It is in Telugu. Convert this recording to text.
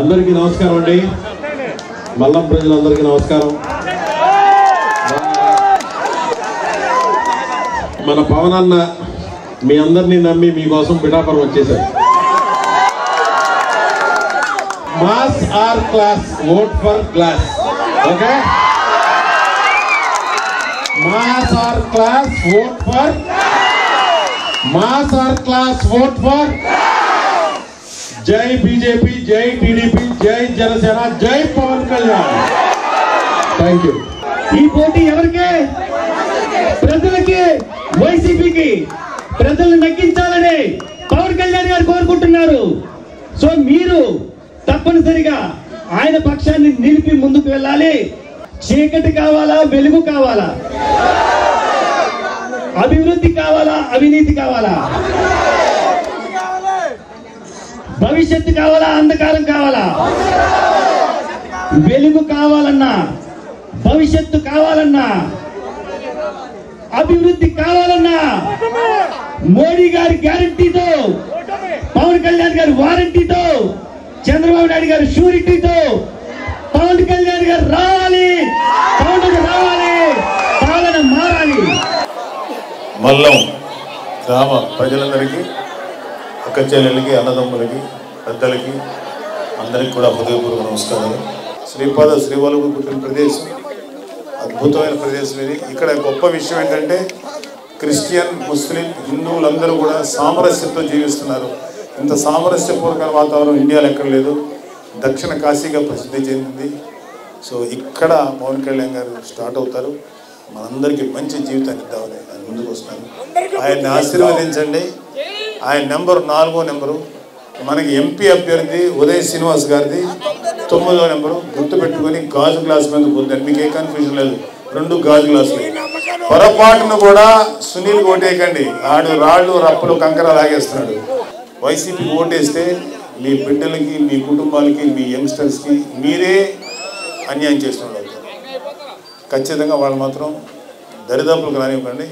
అందరికీ నమస్కారం అండి. మల్లం ప్రజలందరికీ నమస్కారం. మన పవన్ అన్న మీ అందరినీ నమ్మి మీకోసం పిఠాపురం వచ్చేసారు. Mass or class, vote for glass. Okay, mass or class, vote for mass or class, vote for జై బీజేపీ, జై టీడీపీ, జై జనసేన, జై పవన్ కళ్యాణ్. Thank you. ఈ పోటీ ఎవరికి? ప్రజలకి, వైసీపీకి. ప్రజలను నగ్గించాలని పవన్ కళ్యాణ్ గారు కోరుకుంటున్నారు. సో మీరు తప్పనిసరిగా ఆయన పక్షాన్ని నిలిపి ముందుకు వెళ్ళాలి. చీకటి కావాలా, వెలుగు కావాలా? అభివృద్ధి కావాలా, అవినీతి కావాలా? భవిష్యత్తు కావాలా, అంధకారం కావాలా? వెలుగు కావాలన్నా, భవిష్యత్తు కావాలన్నా, అభివృద్ధి కావాలన్నా మోడీ గారి గ్యారంటీతో, పవన్ కళ్యాణ్ గారి వారంటీతో, చంద్రబాబు నాయుడు గారి షూరిటీతో పవన్ కళ్యాణ్ గారు రావాలి. పవన్ రావాలి, పాలన మారాలి. మల్లం గ్రామ ప్రజలందరికీ, అక్క చెల్లెలకి, అన్నదమ్ములకి, పెద్దలకి అందరికీ కూడా హృదయపూర్వక నమస్కారాలు. శ్రీపాద శ్రీవల్లుభు పుట్టిన ప్రదేశం, అద్భుతమైన ప్రదేశం ఇది. ఇక్కడ గొప్ప విషయం ఏంటంటే క్రిస్టియన్, ముస్లిం, హిందువులందరూ కూడా సామరస్యంతో జీవిస్తున్నారు. ఇంత సామరస్యపూర్వక వాతావరణం ఇండియాలో ఎక్కడ లేదు. దక్షిణ కాశీగా ప్రసిద్ధి చెందింది. సో ఇక్కడ పవన్ కళ్యాణ్ గారు స్టార్ట్ అవుతారు. మనందరికీ మంచి జీవితాన్ని ఇద్దామని ఆయన ముందుకు వస్తాను. ఆయన్ని ఆశీర్వదించండి. ఆయన నెంబరు నెంబరు మనకి ఎంపీ అభ్యర్థి ఉదయ్ శ్రీనివాస్ గారిది 9వ నెంబరు గుర్తుపెట్టుకొని గాజు గ్లాస్ మీద పొందాను. మీకు ఏ కన్ఫ్యూజన్ లేదు, 2 గాజు గ్లాసులు. పొరపాటును కూడా సునీల్ ఓటేయకండి. ఆడు రాళ్ళు, రప్పలు, కంకర లాగేస్తున్నాడు. వైసీపీకి ఓటేస్తే మీ బిడ్డలకి, మీ కుటుంబాలకి, మీ యంగ్స్టర్స్కి మీరే అన్యాయం చేస్తున్నారు. ఖచ్చితంగా వాళ్ళు మాత్రం దరిదాపులకు రానివ్వకండి.